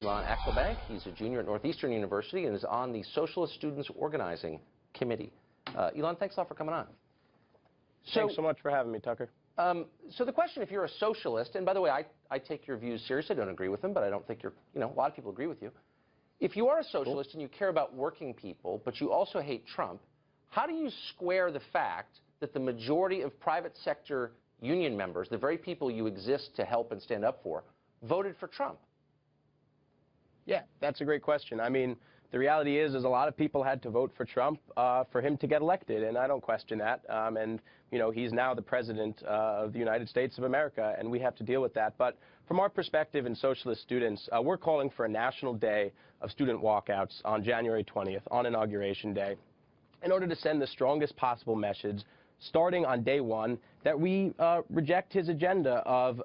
Elon Ackelbank. He's a junior at Northeastern University and is on the Socialist Students Organizing Committee. Elon, thanks a lot for coming on. Thanks so much for having me, Tucker. So the question, if you're a socialist, and by the way, I take your views seriously. I don't agree with them, but I don't think a lot of people agree with you. If you are a socialist and you care about working people, but you also hate Trump, how do you square the fact that the majority of private sector union members, the very people you exist to help and stand up for, voted for Trump? Yeah, that's a great question. I mean, the reality is a lot of people had to vote for Trump for him to get elected, and I don't question that. He's now the president of the United States of America, and we have to deal with that. But from our perspective in Socialist Students, we're calling for a national day of student walkouts on January 20th, on Inauguration Day, in order to send the strongest possible message, starting on day one, that we reject his agenda of,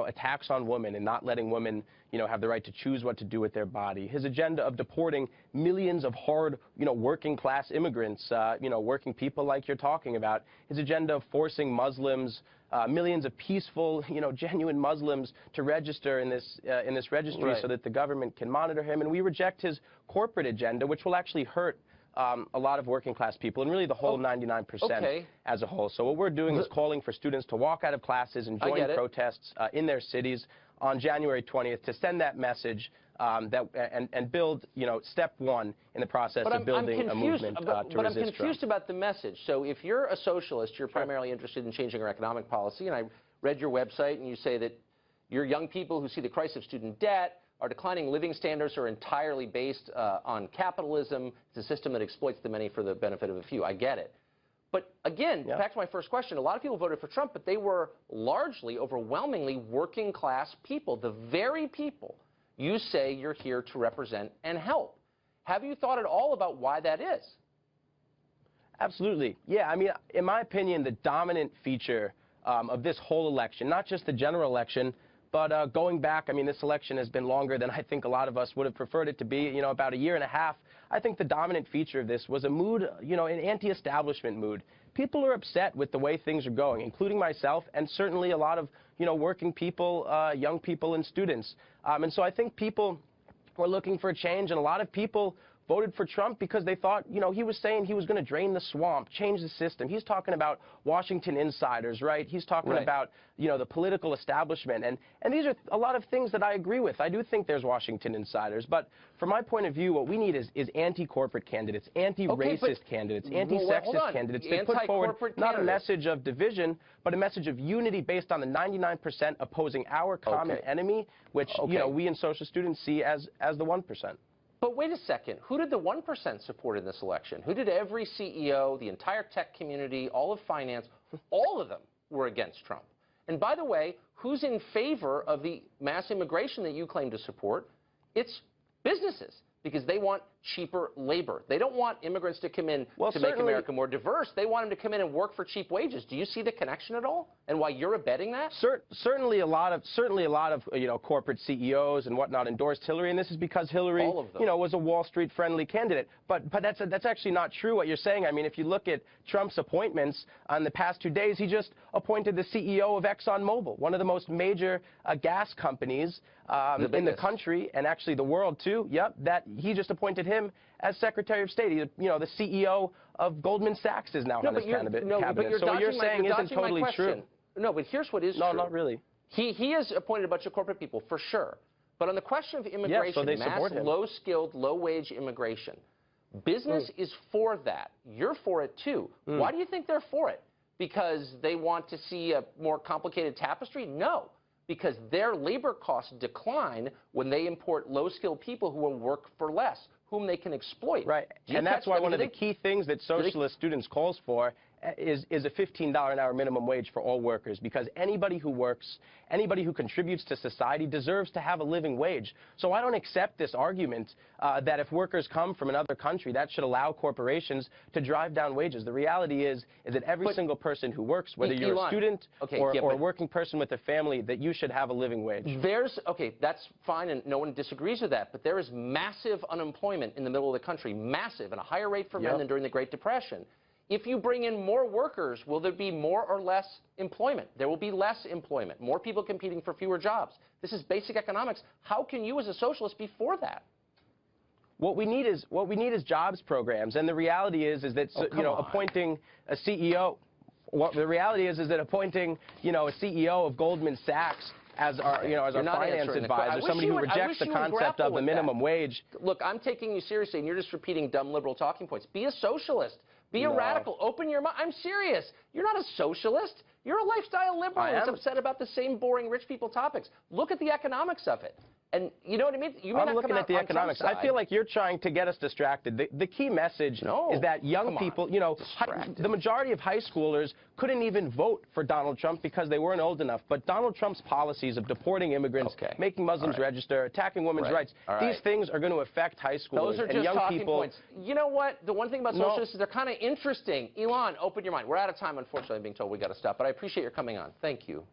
attacks on women and not letting women, have the right to choose what to do with their body. His agenda of deporting millions of hard, working class immigrants, working people like you're talking about. His agenda of forcing Muslims, millions of peaceful, genuine Muslims to register in this registry Right. so that the government can monitor him. And we reject his corporate agenda, which will actually hurt a lot of working class people, and really the whole 99% as a whole. So what we're doing is calling for students to walk out of classes and join protests in their cities on January 20th to send that message and build, step one in the process of building a movement to resist Trump. But I'm confused about the message. So if you're a socialist, you're primarily interested in changing our economic policy, and I read your website, and you say that your young people who see the crisis of student debt, our declining living standards are entirely based on capitalism. It's a system that exploits the many for the benefit of a few. I get it. But again, back to my first question, a lot of people voted for Trump, but they were largely, overwhelmingly working class people, the very people you say you're here to represent and help. Have you thought at all about why that is? Absolutely. Yeah, I mean, in my opinion, the dominant feature of this whole election, not just the general election, but going back, I mean, this election has been longer than I think a lot of us would have preferred it to be, about a year and a half. I think the dominant feature of this was a mood, an anti-establishment mood. People are upset with the way things are going, including myself, and certainly a lot of, working people, young people and students. And so I think people were looking for a change, and a lot of people voted for Trump because they thought, he was saying he was going to drain the swamp, change the system. He's talking about Washington insiders, right? He's talking about, the political establishment. And these are a lot of things that I agree with. I do think there's Washington insiders. But from my point of view, what we need is anti-corporate candidates, anti-racist candidates, anti-sexist candidates. They put forward not a message of division, but a message of unity based on the 99% opposing our common enemy, which, we in social students see as the 1%. But wait a second. Who did the 1% support in this election? Who did every CEO, the entire tech community, all of finance, all of them were against Trump? And by the way, who's in favor of the mass immigration that you claim to support? It's businesses, because they want cheaper labor. They don't want immigrants to come in to make America more diverse. They want them to come in and work for cheap wages. Do you see the connection at all, and why you're abetting that? Certainly a lot of corporate CEOs and whatnot endorsed Hillary, and this is because Hillary was a Wall Street friendly candidate. But that's actually not true what you're saying. I mean, if you look at Trump's appointments on the past 2 days, he just appointed the CEO of ExxonMobil, one of the most major gas companies in the country, and actually the world too. That he just appointed him as Secretary of State. The CEO of Goldman Sachs is now on his cabinet. So what you're saying isn't totally true. No, but here's what is true. No, not really. He has appointed a bunch of corporate people, for sure. But on the question of immigration, mass low-skilled, low-wage immigration, business is for that. You're for it, too. Why do you think they're for it? Because they want to see a more complicated tapestry? No. Because their labor costs decline when they import low-skilled people who will work for less, whom they can exploit. Right, and that's why one of the key things that Socialist Students calls for is a $15 an hour minimum wage for all workers, because anybody who works, anybody who contributes to society deserves to have a living wage. So I don't accept this argument that if workers come from another country, that should allow corporations to drive down wages. The reality is that every single person who works, whether you're a student or a working person with a family, that you should have a living wage. That's fine, and no one disagrees with that, but there is massive unemployment in the middle of the country, massive, and a higher rate for men than during the Great Depression. If you bring in more workers, will there be more or less employment? There will be less employment, more people competing for fewer jobs. This is basic economics. How can you as a socialist be for that? What we need is jobs programs, and the reality is that appointing a CEO. The reality is that appointing a CEO of Goldman Sachs as our as our finance advisor, somebody who rejects the concept of the minimum wage. Look, I'm taking you seriously, and you're just repeating dumb liberal talking points. Be a socialist. Be a radical. Open your mind. I'm serious. You're not a socialist. You're a lifestyle liberal who's upset about the same boring rich people topics. Look at the economics of it. And you know what I mean? You may I'm not looking come at the economics. I feel like you're trying to get us distracted. The key message is that young people, the majority of high schoolers couldn't even vote for Donald Trump because they weren't old enough. But Donald Trump's policies of deporting immigrants, making Muslims register, attacking women's rights, these things are going to affect high schoolers. Those are and just young talking people. points. You know what? The one thing about socialists is they're kind of interesting. Elon, open your mind. We're out of time, unfortunately. I'm being told we got to stop. But I appreciate your coming on. Thank you.